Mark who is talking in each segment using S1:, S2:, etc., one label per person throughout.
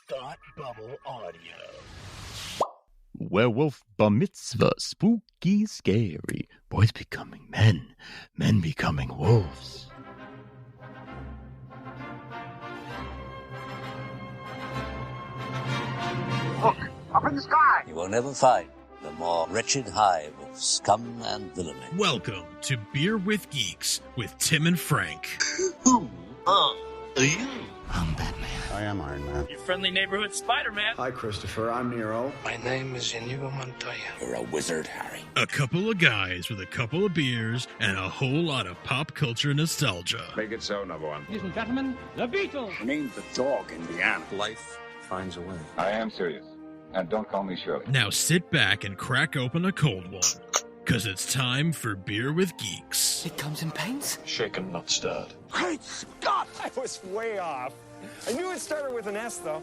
S1: Thought Bubble Audio.
S2: Werewolf bar mitzvah, spooky, scary. Boys becoming men, men becoming wolves.
S3: Look, up in the sky!
S4: You will never find the more wretched hive of scum and villainy.
S5: Welcome to Beer with Geeks with Tim and Frank.
S1: Who are you?
S2: I'm Batman.
S6: I am Iron Man.
S7: Your friendly neighborhood Spider-Man.
S6: Hi, Christopher. I'm Nero.
S8: My name is Inigo Montoya.
S4: You're a wizard, Harry.
S5: A couple of guys with a couple of beers and a whole lot of pop culture nostalgia.
S6: Make it so, number one.
S7: Ladies and gentlemen, the Beatles.
S6: I named the dog Indiana.
S8: Life finds a way.
S9: I am serious. And don't call me Shirley.
S5: Now sit back and crack open a cold one, because it's time for Beer with Geeks.
S7: It comes in paints.
S8: Shaken, not stirred.
S1: Great Scott!
S10: I was way off. I knew it started with an S, though.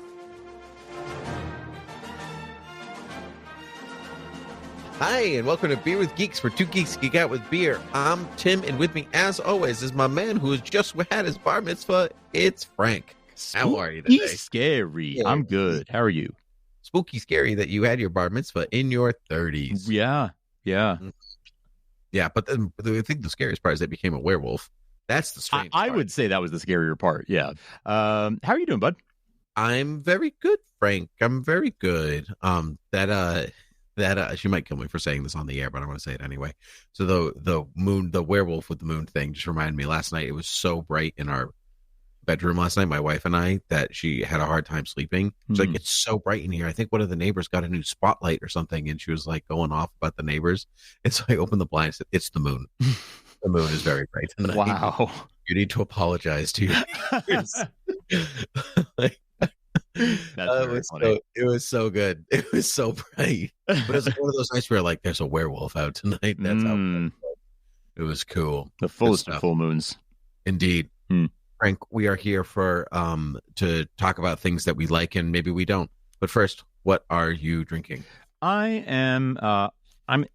S11: Hi, and welcome to Beer with Geeks, where two geeks geek out with beer. I'm Tim, and with me, as always, is my man who has just had his bar mitzvah. It's Frank. How are you today?
S2: Scary. I'm good. How are you?
S11: Spooky scary that you had your bar mitzvah in your 30s.
S2: Yeah.
S11: Yeah, but then I think the scariest part is they became a werewolf. That's the strange
S2: I
S11: part.
S2: would say that was the scarier part. Yeah. How are you doing, bud?
S11: I'm very good, Frank. I'm very good. She might kill me for saying this on the air, but I want to say it anyway. So the werewolf with the moon thing just reminded me last night. It was so bright in our bedroom last night, my wife and I, that she had a hard time sleeping. She's like, it's so bright in here. I think one of the neighbors got a new spotlight or something, and she was like going off about the neighbors. And so I opened the blind and said, it's the moon. The moon is very bright tonight.
S2: Wow.
S11: You need to apologize to your neighbors. It was so good. It was so bright. But it was like one of those nights where like there's a werewolf out tonight. That's how it was cool.
S2: The fullest of full moons.
S11: Indeed. Frank, we are here for to talk about things that we like and maybe we don't. But first, what are you drinking?
S2: I'm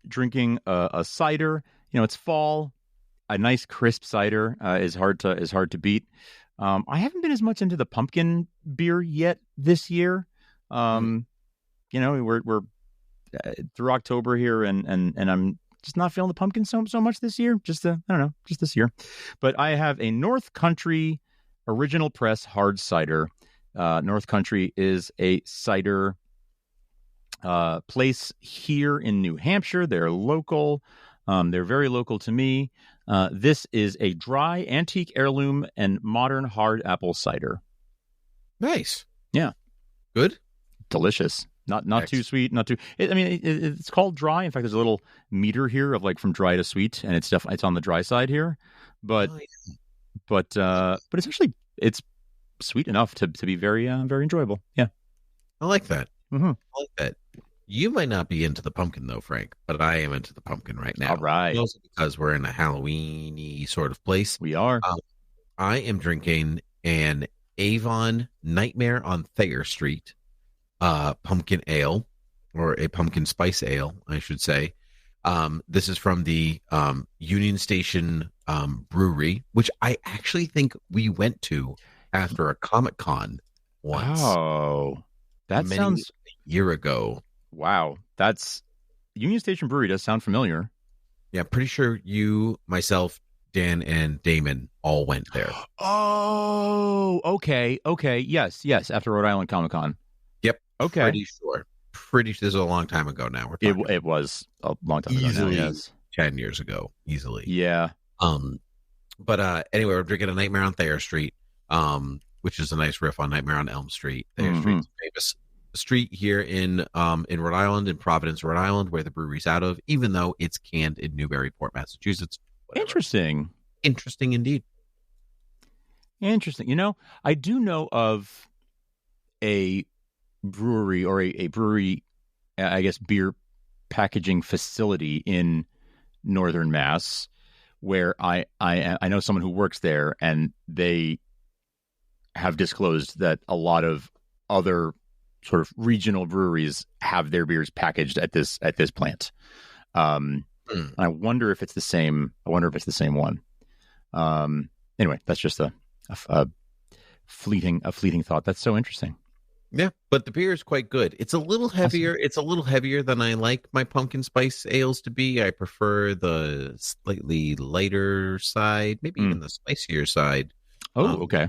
S2: drinking a cider. You know, it's fall. A nice crisp cider is hard to beat. I haven't been as much into the pumpkin beer yet this year. You know, we're through October here, and I'm just not feeling the pumpkin so much this year. Just this year. But I have a North Country Original Press hard cider. North Country is a cider place here in New Hampshire. They're local. They're very local to me. This is a dry, antique heirloom and modern hard apple cider.
S11: Nice.
S2: Yeah.
S11: Good.
S2: Delicious. Not too sweet. Not too. It's called dry. In fact, there's a little meter here of like from dry to sweet, and it's on the dry side here. But it's sweet enough to be very very enjoyable. Yeah.
S11: I like that.
S2: Mm-hmm.
S11: I like that. You might not be into the pumpkin though, Frank, but I am into the pumpkin right now.
S2: All right.
S11: Also because we're in a Halloween-y sort of place.
S2: We are.
S11: I am drinking an Avon Nightmare on Thayer Street pumpkin ale, or a pumpkin spice ale, I should say. This is from the Union Station Brewery, which I actually think we went to after a Comic-Con once.
S2: Oh, that sounds
S11: a year ago.
S2: Wow, that's Union Station Brewery does sound familiar.
S11: Yeah, pretty sure you, myself, Dan, and Damon all went there.
S2: Oh, okay. Yes. After Rhode Island Comic Con.
S11: Yep.
S2: Okay.
S11: Pretty sure. This is a long time ago now.
S2: It was a long time ago.
S11: Easily
S2: now, yes.
S11: 10 years ago. Easily.
S2: Yeah.
S11: But anyway, we're drinking a Nightmare on Thayer Street, which is a nice riff on Nightmare on Elm Street. Thayer Street's a famous street here in Rhode Island, in Providence, Rhode Island, where the brewery's out of, even though it's canned in Newburyport, Massachusetts. Whatever. Interesting indeed.
S2: Interesting. You know, I do know of a brewery or a brewery, I guess, beer packaging facility in Northern Mass where I know someone who works there, and they have disclosed that a lot of other sort of regional breweries have their beers packaged at this plant. I wonder if it's the same. one. Anyway, that's just a fleeting thought. That's so interesting.
S11: Yeah, but the beer is quite good. It's a little heavier. It's a little heavier than I like my pumpkin spice ales to be. I prefer the slightly lighter side, maybe even the spicier side.
S2: Oh, okay.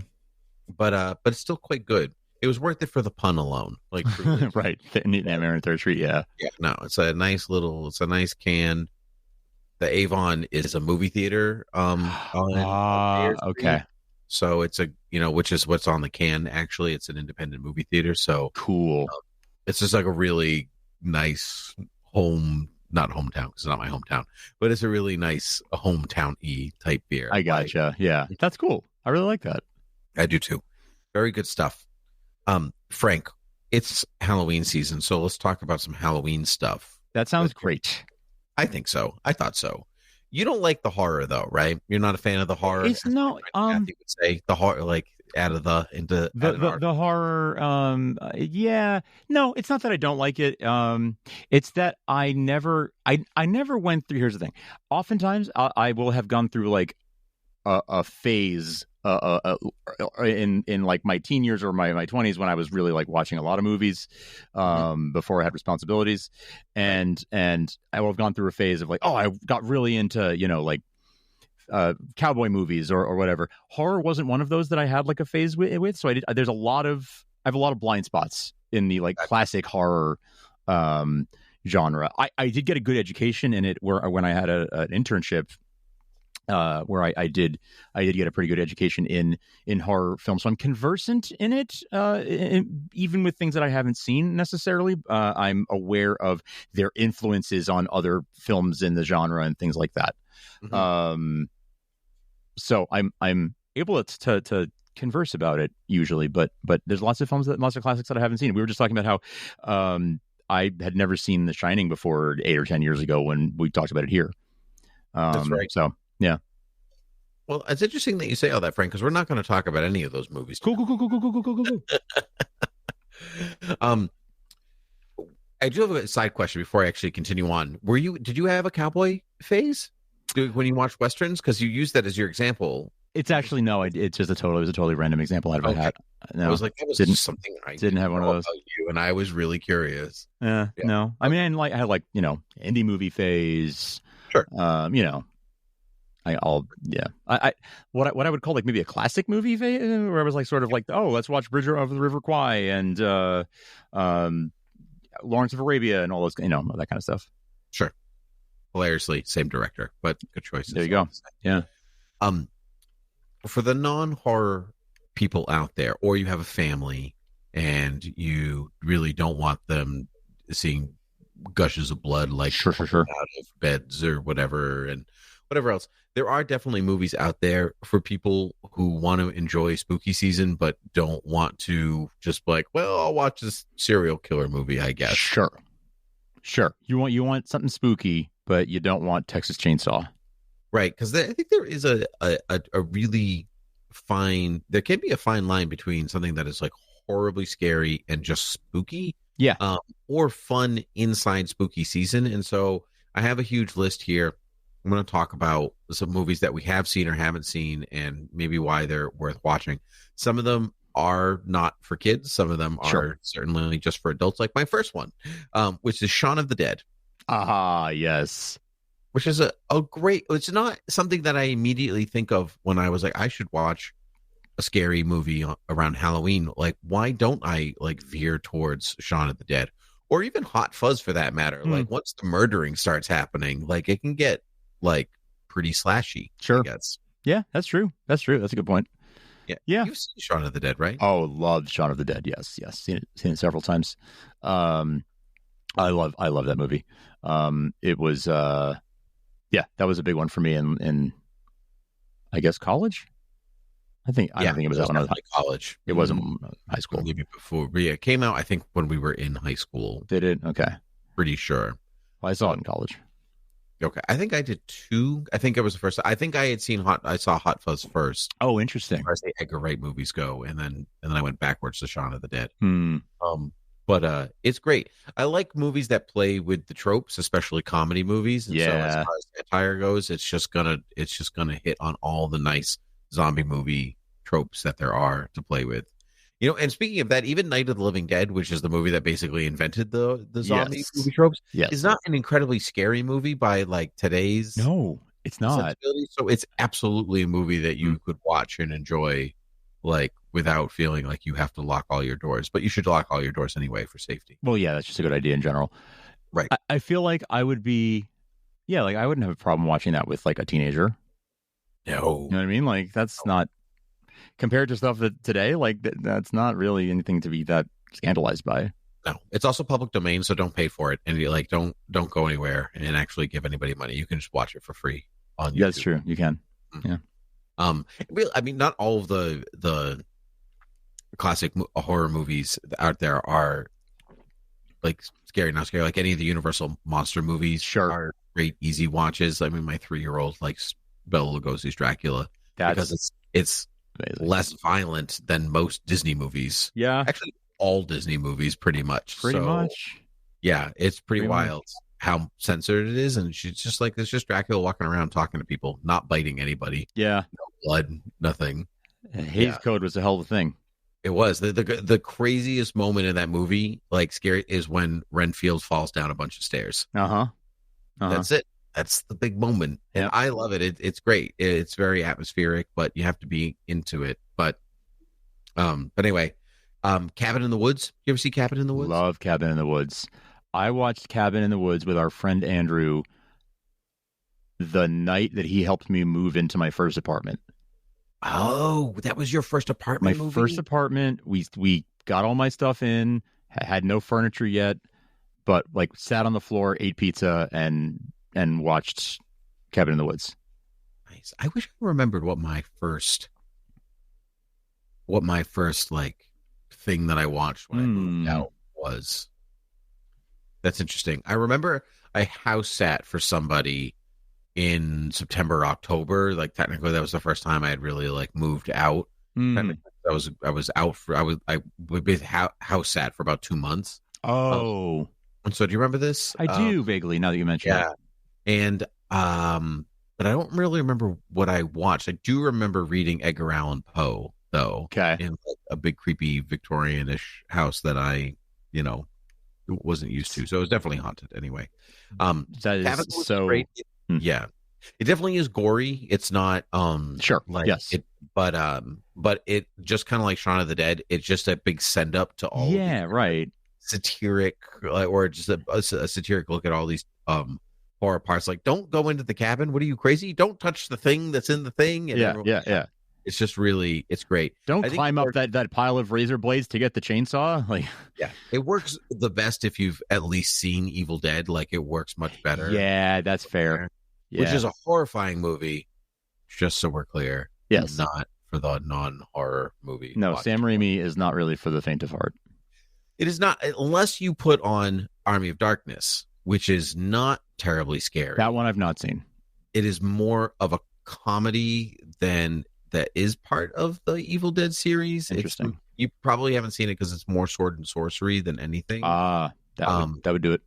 S11: But it's still quite good. It was worth it for the pun alone. Like
S2: right. Nightmare on Third Street, yeah.
S11: Yeah, no, it's a nice can. The Avon is a movie theater.
S2: Okay.
S11: So it's which is what's on the can. Actually, it's an independent movie theater. So
S2: cool.
S11: It's just like a really nice not hometown because it's not my hometown, but it's a really nice hometown-y type beer.
S2: I gotcha. Yeah, that's cool. I really like that.
S11: I do too. Very good stuff. Frank, it's Halloween season, so let's talk about some Halloween stuff.
S2: That sounds great.
S11: I think so. I thought so. You don't like the horror though, right? You're not a fan of the horror.
S2: It's no.
S11: Kathy would say the horror, like out of the
S2: horror. Yeah. No, it's not that I don't like it. It's that I never went through. Here's the thing. Oftentimes, I will have gone through like a phase. In like my teen years or my 20s when I was really like watching a lot of movies before I had responsibilities, and I will have gone through a phase of like, oh, I got really into like cowboy movies or whatever. Horror wasn't one of those that I had like a phase with. So I have a lot of blind spots in the like classic horror genre. I did get a good education in it when I had an internship. Where I did get a pretty good education in horror film, so I'm conversant in it. Even with things that I haven't seen necessarily, I'm aware of their influences on other films in the genre and things like that. Mm-hmm. So I'm able to converse about it usually, but there's lots of classics that I haven't seen. We were just talking about how I had never seen The Shining before 8 or 10 years ago when we talked about it here.
S11: That's right.
S2: So. Yeah.
S11: Well, it's interesting that you say all that, Frank, because we're not going to talk about any of those movies.
S2: Cool.
S11: I do have a side question before I actually continue on. Did you have a cowboy phase when you watched Westerns? Because you used that as your example.
S2: It's actually no. It was a totally random example out of my hat. No,
S11: I was like, that was just something I
S2: didn't have one of those.
S11: You, and I was really curious.
S2: Yeah. No. I mean, I had like indie movie phase.
S11: Sure.
S2: What I would call like maybe a classic movie where I was like sort of like, oh, let's watch Bridge over the River Kwai and Lawrence of Arabia and all those, that kind of stuff.
S11: Sure. Hilariously, same director, but good choices.
S2: There you go. Yeah.
S11: For the non-horror people out there, or you have a family and you really don't want them seeing gushes of blood like
S2: sure.
S11: out of beds or whatever and whatever else, there are definitely movies out there for people who want to enjoy spooky season but don't want to just be like, well, I'll watch this serial killer movie, I guess.
S2: Sure. You want something spooky, but you don't want Texas Chainsaw.
S11: Right, because I think there is a really fine, there can be a fine line between something that is like horribly scary and just spooky.
S2: Yeah.
S11: Or fun inside spooky season. And so I have a huge list here. I'm going to talk about some movies that we have seen or haven't seen and maybe why they're worth watching. Some of them are not for kids. Some of them are certainly just for adults, like my first one, which is Shaun of the Dead.
S2: Yes.
S11: Which is a great, it's not something that I immediately think of when I was like, I should watch a scary movie around Halloween. Like, why don't I like veer towards Shaun of the Dead or even Hot Fuzz for that matter? Like once the murdering starts happening, like it can get like pretty slashy.
S2: Sure.
S11: I guess.
S2: Yeah, that's true. That's a good point.
S11: Yeah.
S2: Yeah.
S11: You've seen Shaun of the Dead, right?
S2: Oh, loved Shaun of the Dead. Yes. Seen it several times. I love that movie. It was that was a big one for me in I guess college. I don't think it was out when I was
S11: college.
S2: It wasn't high school.
S11: Maybe before. But yeah, it came out I think when we were in high school.
S2: Did it? Okay.
S11: Pretty sure.
S2: Well, I saw it in college.
S11: Okay. I think I did two. I think it was the first. I think I saw Hot Fuzz first.
S2: Oh, interesting.
S11: As far as the Edgar Wright movies go, and then I went backwards to Shaun of the Dead. But it's great. I like movies that play with the tropes, especially comedy movies. And so as far as satire goes, it's just gonna hit on all the nice zombie movie tropes that there are to play with. And speaking of that, even Night of the Living Dead, which is the movie that basically invented the zombie movie tropes, is not an incredibly scary movie by like today's.
S2: No, it's not.
S11: So it's absolutely a movie that you could watch and enjoy, like without feeling like you have to lock all your doors. But you should lock all your doors anyway for safety.
S2: Well, yeah, that's just a good idea in general.
S11: Right.
S2: I feel like I would be, like I wouldn't have a problem watching that with like a teenager.
S11: No.
S2: You know what I mean? Like that's not. Compared to stuff that today, like that's not really anything to be that scandalized by.
S11: No, it's also public domain, so don't pay for it, and you like don't go anywhere and actually give anybody money. You can just watch it for free on YouTube.
S2: That's true. You can. Yeah.
S11: I mean, not all of the classic horror movies out there are like scary, not scary. Like any of the Universal monster movies, are great, easy watches. I mean, my 3-year-old likes Bela Lugosi's Dracula because it's amazing. Less violent than most Disney movies.
S2: Yeah.
S11: Actually, all Disney movies pretty much.
S2: Pretty much.
S11: Yeah, it's pretty wild how censored it is. And she's just like, it's just Dracula walking around talking to people, not biting anybody.
S2: Yeah.
S11: No blood, nothing.
S2: Hays Code was a hell of a thing.
S11: It was. The craziest moment in that movie, like scary, is when Renfield falls down a bunch of stairs. That's it. That's the big moment. And I love it. It's great. It's very atmospheric, but you have to be into it. But anyway, Cabin in the Woods. You ever see Cabin in the Woods?
S2: Love Cabin in the Woods. I watched Cabin in the Woods with our friend Andrew the night that he helped me move into my first apartment.
S11: Oh, that was your first apartment movie?
S2: First apartment. We got all my stuff in, had no furniture yet, but like sat on the floor, ate pizza, and watched Cabin in the Woods.
S11: Nice. I wish I remembered what my first like thing that I watched when I moved out was. That's interesting. I remember I house sat for somebody in September, October. Like technically that was the first time I had really like moved out. I was out for I would be house sat for about 2 months.
S2: Oh.
S11: And so do you remember this?
S2: I do vaguely now that you mention it.
S11: And but I don't really remember what I watched. I do remember reading Edgar Allan Poe though.
S2: Okay.
S11: In like a big creepy Victorian-ish house that I, wasn't used to. So it was definitely haunted anyway.
S2: That is so
S11: great. Yeah. It definitely is gory. It's not
S2: sure.
S11: Like
S2: yes.
S11: But it just kind of like Shaun of the Dead, it's just a big send up to all
S2: right.
S11: Satiric or just a satiric look at all these horror parts. Like, don't go into the cabin. What are you, crazy? Don't touch the thing that's in the thing. And
S2: yeah.
S11: It's just really, it's great.
S2: Don't climb up that pile of razor blades to get the chainsaw. Like,
S11: yeah, it works the best if you've at least seen Evil Dead. Like, it works much better.
S2: Yeah, that's fair. Yeah.
S11: Which is a horrifying movie, just so we're clear.
S2: Yes,
S11: not for the non-horror movie.
S2: No, Sam Raimi is not really for the faint of heart.
S11: It is not, unless you put on Army of Darkness, which is not terribly scary.
S2: That one I've not seen.
S11: It is more of a comedy than that is part of the Evil Dead series.
S2: Interesting.
S11: You probably haven't seen it because it's more sword and sorcery than anything.
S2: That would do it.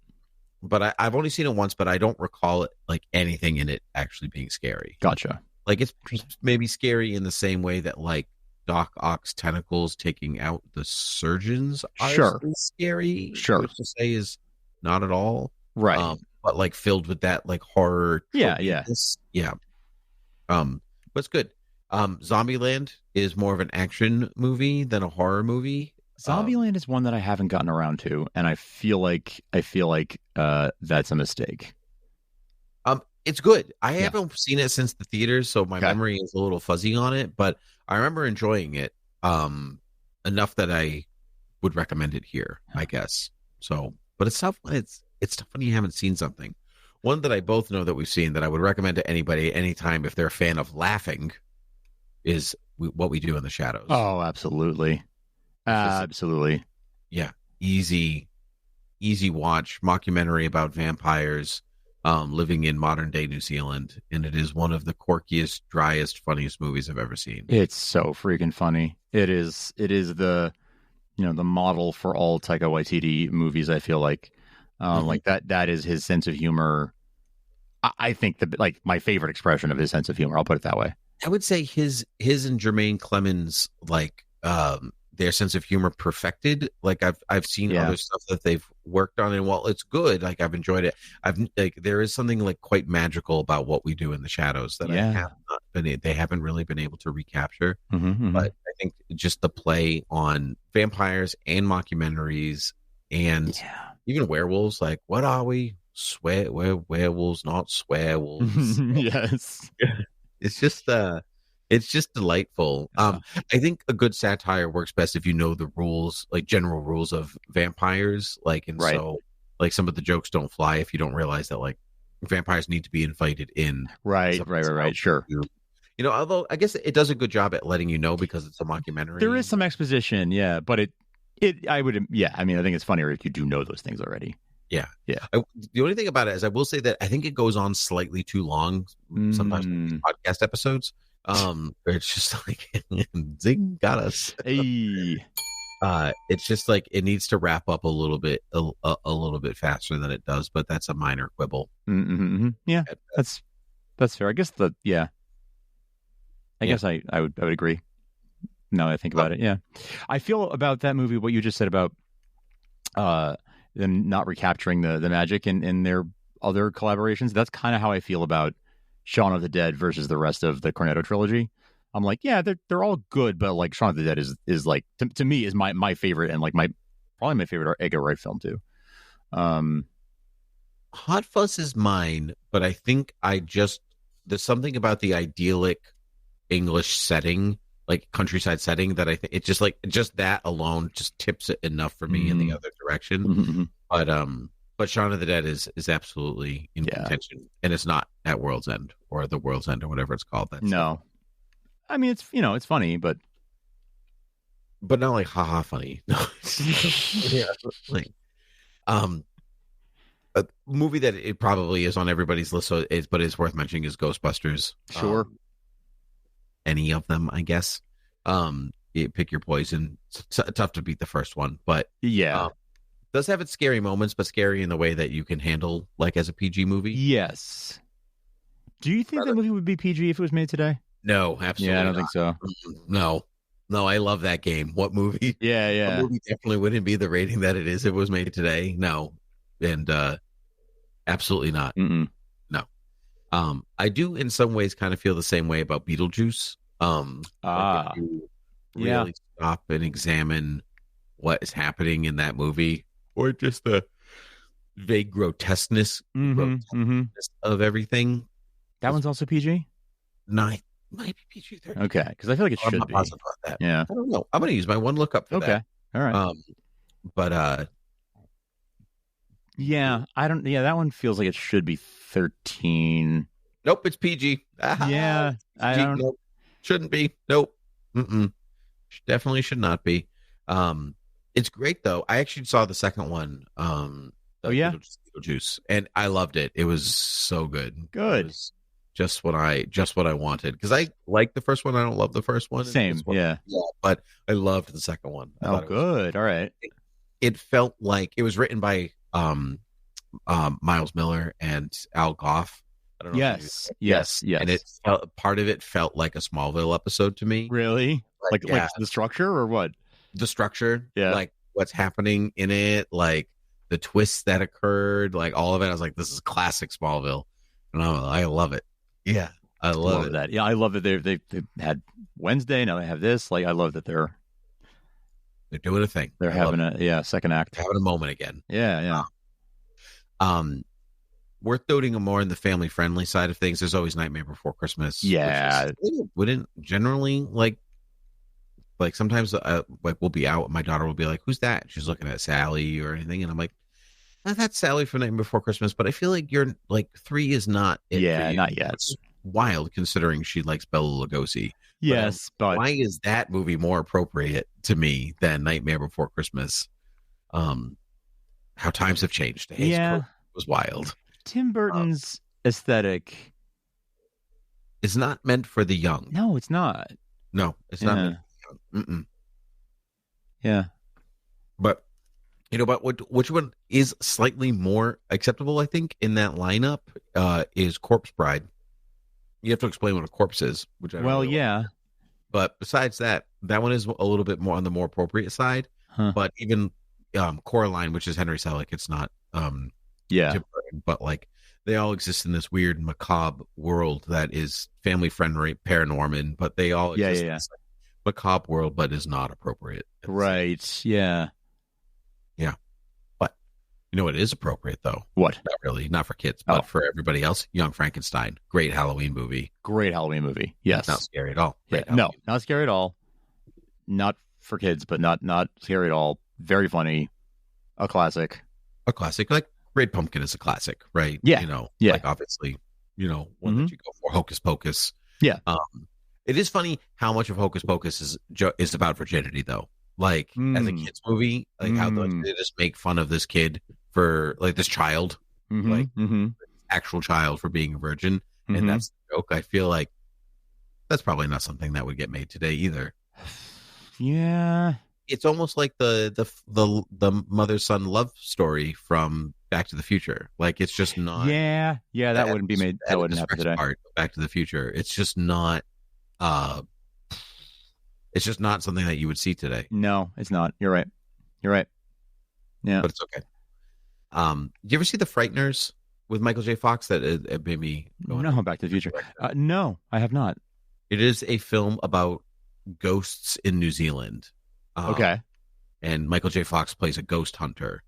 S11: But I've only seen it once, but I don't recall it like anything in it actually being scary.
S2: Gotcha.
S11: Like it's maybe scary in the same way that like Doc Ock's tentacles taking out the surgeons are scary.
S2: Sure.
S11: Which to say is not at all.
S2: Right.
S11: But like filled with that like horror.
S2: Yeah.
S11: But it's good. Zombieland is more of an action movie than a horror movie.
S2: Zombieland is one that I haven't gotten around to, and I feel like that's a mistake.
S11: It's good. I haven't seen it since the theaters, so my memory is a little fuzzy on it, but I remember enjoying it enough that I would recommend it here, I guess. So, but it's tough when it's tough when you haven't seen something. One that I both know that we've seen that I would recommend to anybody anytime if they're a fan of laughing is What We Do in the Shadows.
S2: Oh, absolutely. Absolutely.
S11: Yeah. Easy watch mockumentary about vampires living in modern day New Zealand. And it is one of the quirkiest, driest, funniest movies I've ever seen.
S2: It's so freaking funny. It is the, the model for all Taika Waititi movies. I feel like, like that is his sense of humor. I think like my favorite expression of his sense of humor. I'll put it that way.
S11: I would say his and Jermaine Clemens, like, their sense of humor perfected. Like I've seen other stuff that they've worked on, and while it's good, like I've enjoyed it. There is something like quite magical about what we do in the shadows that they haven't really been able to recapture. But I think just the play on vampires and mockumentaries and even werewolves, like what are we? We're werewolves, not swearwolves.
S2: Yes.
S11: It's just delightful. I think a good satire works best if you know the rules, like general rules of vampires. Like, and so like some of the jokes don't fly if you don't realize that like vampires need to be invited in.
S2: Right. Sure.
S11: You know, although I guess it does a good job at letting you know because it's a mockumentary.
S2: There is some exposition, but I mean, I think it's funnier if you do know those things already.
S11: Yeah. The only thing about it is I will say that I think it goes on slightly too long sometimes in these podcast episodes. It's just like zing, got us.
S2: Hey.
S11: It's just like it needs to wrap up a little bit faster than it does, but that's a minor quibble.
S2: Yeah, that's fair. I guess I guess I would agree. Now that I think about it, yeah, I feel about that movie what you just said about them not recapturing the magic in their other collaborations. That's kind of how I feel about Shaun of the Dead versus the rest of the Cornetto trilogy. I'm like, yeah, they're all good, but like Shaun of the Dead is like to me is my favorite and like probably my favorite Edgar Wright film too.
S11: Hot Fuzz is mine, but I think there's something about the idyllic English setting, like countryside setting, that I think it just that alone just tips it enough for me in the other direction. But Shaun of the Dead is absolutely in contention, and it's not at World's End or the World's End or whatever it's called.
S2: No, I mean it's funny, but
S11: not like haha funny. No, like a movie that it probably is on everybody's list, but it's worth mentioning is Ghostbusters.
S2: Sure,
S11: any of them, I guess. Pick your poison. It's tough to beat the first one, but does have its scary moments, but scary in the way that you can handle, like as a PG movie.
S2: Yes. Do you think the movie would be PG if it was made today?
S11: No, absolutely.
S2: Yeah, I don't
S11: not.
S2: think so.
S11: No, I love that game. What movie?
S2: Yeah.
S11: What movie definitely wouldn't be the rating that it is if it was made today. No, and absolutely not. No. I do in some ways kind of feel the same way about Beetlejuice. Like if you really stop and examine what is happening in that movie, or just the vague grotesqueness of everything.
S2: That one's also PG?
S11: No, it might be PG-13.
S2: Okay, because I feel like it should be.
S11: Positive about that.
S2: Yeah.
S11: I don't know. I'm going to use my one lookup for that.
S2: Okay. All right.
S11: But
S2: yeah, I don't. Yeah, that one feels like it should be 13.
S11: Nope, it's PG.
S2: Yeah,
S11: PG.
S2: I don't.
S11: Nope. Shouldn't be. Nope. Definitely should not be. It's great though. I actually saw the second one. Beetlejuice, and I loved it. It was so good.
S2: Good.
S11: It was just what I wanted, because I like the first one. I don't love the first one.
S2: Same. Yeah,
S11: but I loved the second one.
S2: Good. All right.
S11: It felt like it was written by Miles Miller and Al Gough. I don't know.
S2: Yes.
S11: And part of it felt like a Smallville episode to me.
S2: Really? Like the structure or what?
S11: The structure,
S2: like
S11: what's happening in it, like the twists that occurred, like all of it. I was like, this is classic Smallville, and I love it. Yeah, I love it.
S2: That. Yeah, I love it. They had Wednesday, now they have this. Like, I love that they're
S11: doing a thing.
S2: They're having a second act,
S11: having a moment again.
S2: Yeah.
S11: Worth noting more in the family friendly side of things. There's always Nightmare Before Christmas.
S2: Yeah,
S11: wouldn't generally like sometimes like we'll be out and my daughter will be like, who's that? She's looking at Sally or anything, and I'm like, that's Sally from Nightmare Before Christmas, but I feel like you're like 3 is not it.
S2: Yeah, not yet.
S11: It's wild considering she likes Bela Lugosi.
S2: Yes, but
S11: why is that movie more appropriate to me than Nightmare Before Christmas? How times have changed. It was wild.
S2: Tim Burton's aesthetic
S11: is not meant for the young.
S2: No, it's not.
S11: No, it's not meant for the young.
S2: Yeah,
S11: but which one is slightly more acceptable, I think, in that lineup is Corpse Bride. You have to explain what a corpse is, which I don't know.
S2: Yeah.
S11: But besides that, That one is a little bit more on the more appropriate side.
S2: Huh.
S11: But even Coraline, which is Henry Selick, it's not
S2: Yeah.
S11: Tim Burton, but like they all exist in this weird macabre world that is family friendly, paranorman, but they all exist in this macabre world, but is not appropriate.
S2: Right. Yeah.
S11: But you know what is appropriate though?
S2: What?
S11: Not really, not for kids, but for everybody else. Young Frankenstein, great Halloween movie.
S2: Great Halloween movie. Yes.
S11: Not scary at all.
S2: Yeah. No, not scary at all. Not for kids, but not scary at all. Very funny. A classic.
S11: A classic, like Great Pumpkin is a classic, right?
S2: Yeah.
S11: You know,
S2: yeah.
S11: like obviously, you know, one that you go for. Hocus Pocus.
S2: Yeah.
S11: It is funny how much of Hocus Pocus is about virginity, though. Like as a kids movie, like how they just make fun of this kid for like this child, like actual child for being a virgin, and that's the joke. I feel like that's probably not something that would get made today either.
S2: Yeah,
S11: it's almost like the mother son love story from Back to the Future. Like it's just not.
S2: Yeah, that wouldn't be made. That wouldn't happen today.
S11: Back to the Future. It's just not. It's just not something that you would see today.
S2: No, it's not. You're right. Yeah,
S11: but it's okay. Did you ever see the Frighteners with Michael J. Fox? That it made me go
S2: no Back to the Future. No, I have not.
S11: It is a film about ghosts in New Zealand.
S2: Okay.
S11: And Michael J. Fox plays a ghost hunter.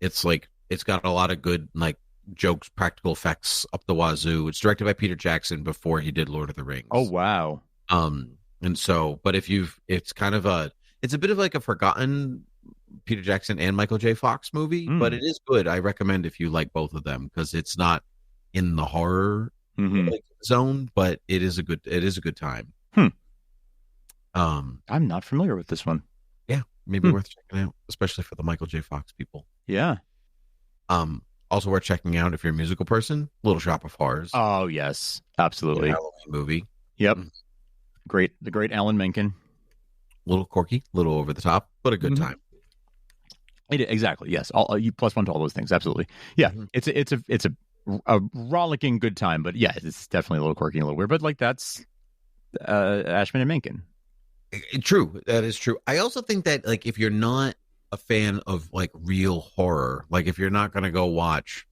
S11: It's like it's got a lot of good like jokes, practical effects up the wazoo. It's directed by Peter Jackson before he did Lord of the Rings.
S2: Oh wow.
S11: And so, but it's kind of it's a bit of like a forgotten Peter Jackson and Michael J. Fox movie, but it is good. I recommend if you like both of them because it's not in the horror zone, but it is a good time.
S2: I'm not familiar with this one.
S11: Yeah, maybe worth checking out, especially for the Michael J. Fox people.
S2: Yeah.
S11: Also worth checking out if you're a musical person. Little Shop of Horrors.
S2: Oh yes, absolutely.
S11: Halloween movie.
S2: Yep. The great Alan Menken.
S11: A little quirky, a little over the top, but a good time.
S2: Exactly. Yes. You plus one to all those things. Absolutely. Yeah. It's a rollicking good time, but yeah, it's definitely a little quirky and a little weird. But like that's Ashman and Menken.
S11: True. That is true. I also think that like if you're not a fan of like real horror, like if you're not going to go watch,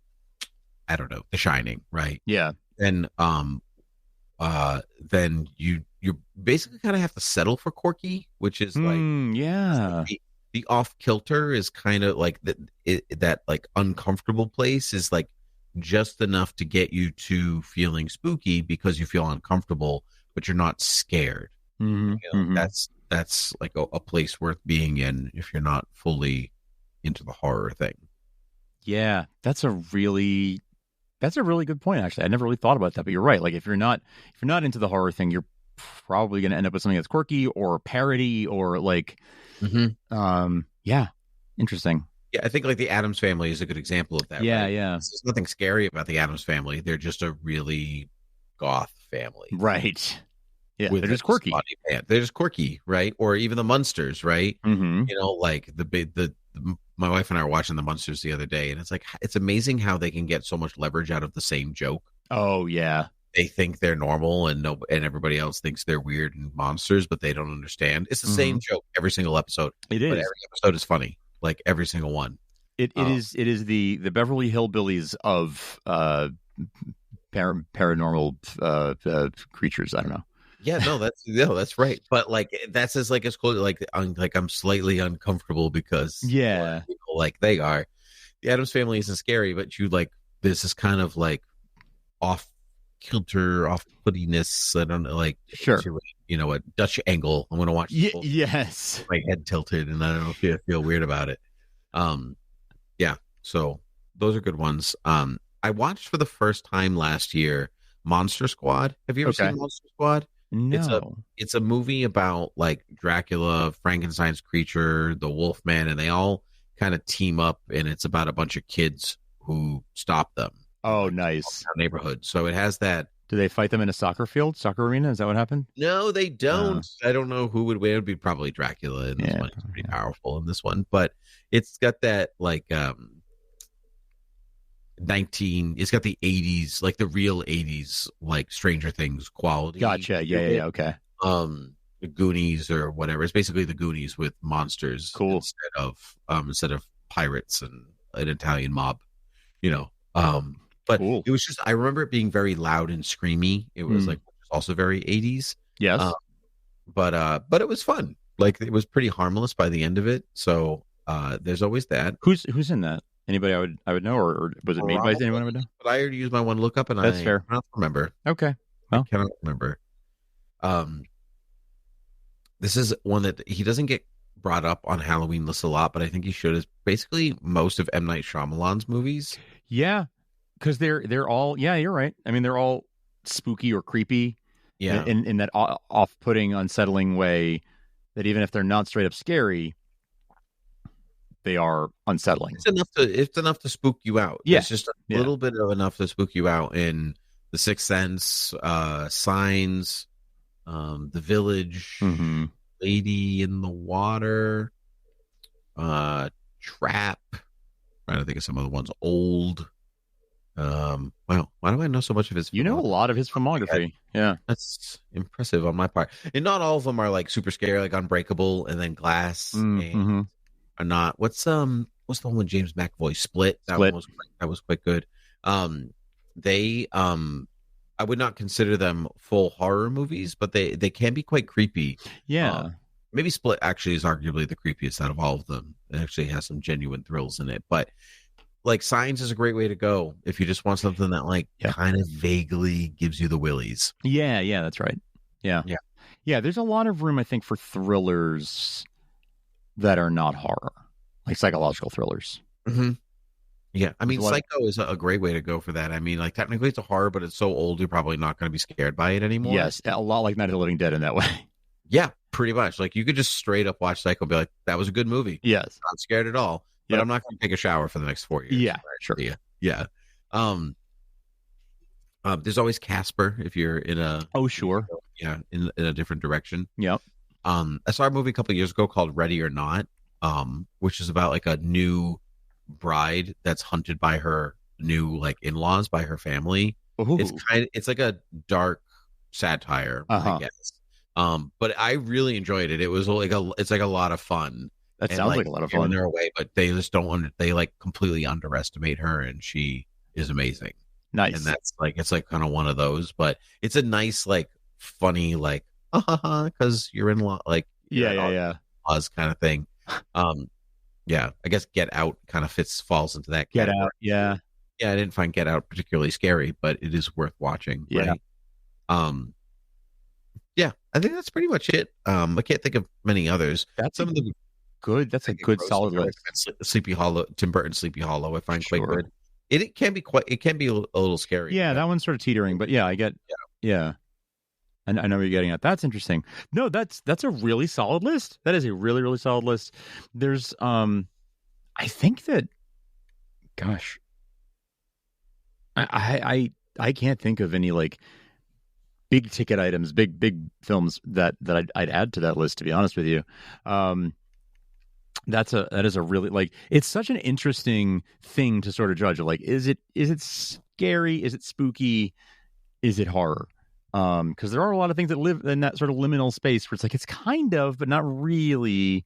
S11: I don't know, The Shining, right?
S2: Yeah.
S11: Then you basically kind of have to settle for quirky, which is like the off kilter is kind of like that like uncomfortable place is like just enough to get you to feeling spooky because you feel uncomfortable, but you're not scared. You know, that's like a place worth being in if you're not fully into the horror thing.
S2: Yeah, that's a really good point. Actually, I never really thought about that, but you're right. Like if you're not into the horror thing, you're probably going to end up with something that's quirky or parody or like, yeah, interesting.
S11: Yeah, I think like the Addams Family is a good example of that.
S2: Yeah,
S11: right?
S2: yeah.
S11: There's nothing scary about the Addams Family. They're just a really goth family,
S2: right? Yeah,
S11: they're
S2: just quirky.
S11: They're just quirky, right? Or even the Munsters, right? You know, like my wife and I were watching the Munsters the other day, and it's like it's amazing how they can get so much leverage out of the same joke.
S2: Oh yeah,
S11: they think they're normal, and everybody else thinks they're weird and monsters, but they don't understand. It's the same joke every single episod.
S2: It is.
S11: But every episode is funny, like every single one.
S2: It is the Beverly Hillbillies of paranormal creatures. I don't know.
S11: Yeah, no, that's right. But like that's as like as close like I'm slightly uncomfortable because people like they are. The Addams Family isn't scary, but you like this is kind of like off kilter, off puttiness. I don't know, like you know, a Dutch angle. I'm gonna watch.
S2: Yes,
S11: my head tilted, and I don't know if I feel weird about it. Yeah. So those are good ones. I watched for the first time last year Monster Squad. Have you ever seen Monster Squad?
S2: No.
S11: It's a movie about like Dracula, Frankenstein's creature, the Wolfman, and they all kind of team up, and it's about a bunch of kids who stop them.
S2: Oh, nice.
S11: Neighborhood. So it has that.
S2: Do they fight them in a soccer arena? Is that what happened?
S11: No, they don't. I don't know who would win. It would be probably Dracula in this one. It's pretty powerful in this one, but it's got that like it's got the 80s, like the real 80s, like Stranger Things quality.
S2: Gotcha. Yeah. Okay.
S11: the Goonies or whatever. It's basically the Goonies with monsters
S2: Cool.
S11: instead of pirates and an Italian mob, But
S2: Cool.
S11: it was just, I remember it being very loud and screamy. It was like also very 80s.
S2: Yes.
S11: But it was fun. Like, it was pretty harmless by the end of it. So there's always that.
S2: Who's in that? Anybody I would know, or was it made by anyone I would know?
S11: But I already used my one lookup, and
S2: That's fair.
S11: I don't remember.
S2: Okay.
S11: I cannot remember. This is one that he doesn't get brought up on Halloween lists a lot, but I think he should. Is basically most of M. Night Shyamalan's movies.
S2: Yeah, because they're all, yeah, you're right. I mean, they're all spooky or creepy.
S11: Yeah.
S2: In that off-putting, unsettling way that even if they're not straight up scary, they are unsettling.
S11: It's enough to spook you out.
S2: Yeah.
S11: It's just a little bit of enough to spook you out. In The Sixth Sense, Signs, The Village, Lady in the Water, Trap. Trying to think of some other ones. Old. Wow, why do I know so much of his?
S2: You know a lot of his filmography. Yeah,
S11: that's impressive on my part. And not all of them are like super scary, like Unbreakable and then Glass. And are not. What's the one with James McAvoy? Split. That was quite good. I would not consider them full horror movies, but they can be quite creepy.
S2: Yeah.
S11: Maybe Split actually is arguably the creepiest out of all of them. It actually has some genuine thrills in it, but like Signs is a great way to go if you just want something that like kind of vaguely gives you the willies.
S2: Yeah, that's right. Yeah. There's a lot of room, I think, for thrillers that are not horror, like psychological thrillers.
S11: Mm-hmm. Yeah, I mean, Psycho is a great way to go for that. I mean, like technically it's a horror, but it's so old you're probably not going to be scared by it anymore.
S2: Yes, a lot like Night of the Living Dead in that way.
S11: Yeah, pretty much. Like you could just straight up watch Psycho and be like, that was a good movie.
S2: Yes.
S11: Not scared at all. But I'm not going to take a shower for the next 4 years.
S2: Yeah,
S11: right?
S2: sure.
S11: Yeah. There's always Casper if you're in a in a different direction.
S2: Yep.
S11: I saw a movie a couple of years ago called Ready or Not, which is about like a new bride that's hunted by her new like in-laws, by her family.
S2: Ooh.
S11: It's like a dark satire, I guess. But I really enjoyed it. It was it's like a lot of fun.
S2: That sounds like a lot of fun.
S11: In their way, but they just don't they like completely underestimate her, and she is amazing.
S2: Nice.
S11: And that's like, it's like kind of one of those, but it's a nice, like funny, like, because you're in law, like,
S2: yeah,
S11: laws kind of thing. Yeah, I guess Get Out kind of falls into that category.
S2: Get Out, yeah.
S11: Yeah, I didn't find Get Out particularly scary, but it is worth watching.
S2: Yeah.
S11: Right? Yeah, I think that's pretty much it. I can't think of many others.
S2: That's
S11: some of the
S2: good. That's a good solid list.
S11: Sleepy Hollow, Tim Burton's Sleepy Hollow, I find quite good. It can be a little scary.
S2: Yeah, that one's sort of teetering, but yeah, I get. Yeah. I know what you're getting at. That's interesting. No, that's a really solid list. That is a really, really solid list. There's, I think that, gosh, I can't think of any like big ticket items, big films that I'd add to that list. To be honest with you, that is a really, like, it's such an interesting thing to sort of judge. Like, is it scary? Is it spooky? Is it horror? Because there are a lot of things that live in that sort of liminal space where it's like, it's kind of, but not really.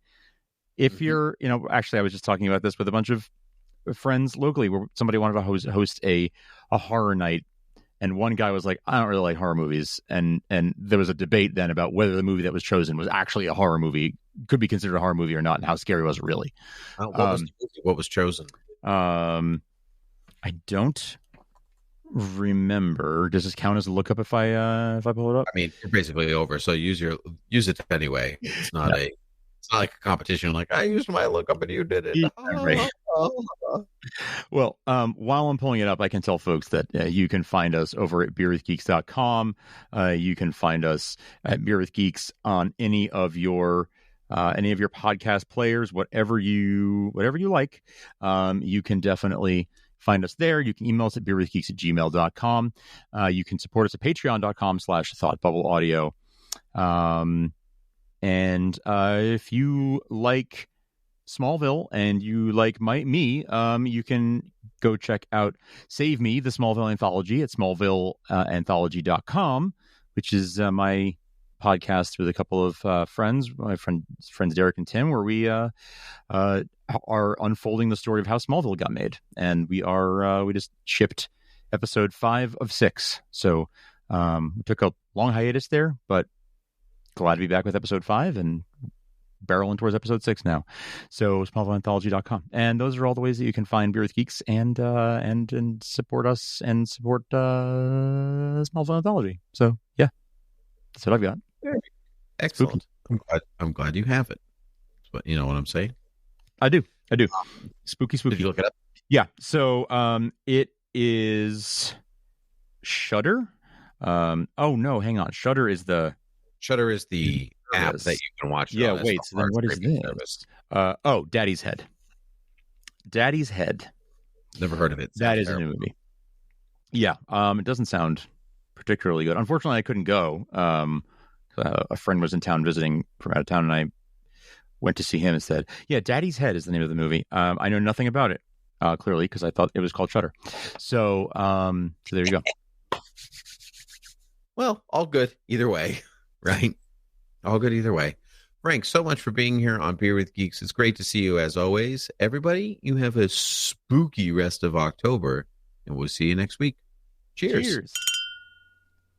S2: If you're, actually, I was just talking about this with a bunch of friends locally where somebody wanted to host a horror night. And one guy was like, I don't really like horror movies. And there was a debate then about whether the movie that was chosen was actually a horror movie, could be considered a horror movie or not, and how scary was it really.
S11: What was chosen?
S2: I don't remember. Does this count as a lookup if I pull it up?
S11: I mean, you're basically over, so use it anyway. It's not it's not like a competition. Like, I used my lookup and you did it.
S2: Yeah, right. Well, while I'm pulling it up, I can tell folks that you can find us over at beerwithgeeks.com. You can find us at Beer with Geeks on any of your podcast players, whatever you like. You can definitely find us there. You can email us at beerwithgeeks@gmail.com. You can support us at patreon.com/thoughtbubbleaudio. And if you like Smallville and you like me, you can go check out Save Me, the Smallville Anthology at smallvilleanthology.com, which is my podcast with a couple of friends, my friends Derek and Tim, where we are unfolding the story of how Smallville got made, and we just shipped episode 5 of 6. So we took a long hiatus there, but glad to be back with episode 5 and barreling towards episode 6 now. So smallvilleanthology.com, and those are all the ways that you can find Beer with Geeks and support us and support Smallville Anthology. So yeah, that's what I've got.
S11: Excellent. I'm glad you have it. But you know what I'm saying?
S2: I do. Spooky.
S11: Did you look it up?
S2: Yeah. So it is Shudder. Oh no, hang on. Shudder is the
S11: app that you can watch.
S2: Yeah, wait. So then what is this? Daddy's Head. Daddy's Head.
S11: Never heard of it.
S2: That is a new movie. Yeah. It doesn't sound particularly good. Unfortunately, I couldn't go. A friend was in town visiting from out of town, and I went to see him and said, yeah, Daddy's Head is the name of the movie. I know nothing about it, clearly, because I thought it was called Shudder. So there you go.
S11: Well, all good either way, right? All good either way. Frank, so much for being here on Beer with Geeks. It's great to see you as always. Everybody, you have a spooky rest of October, and we'll see you next week. Cheers.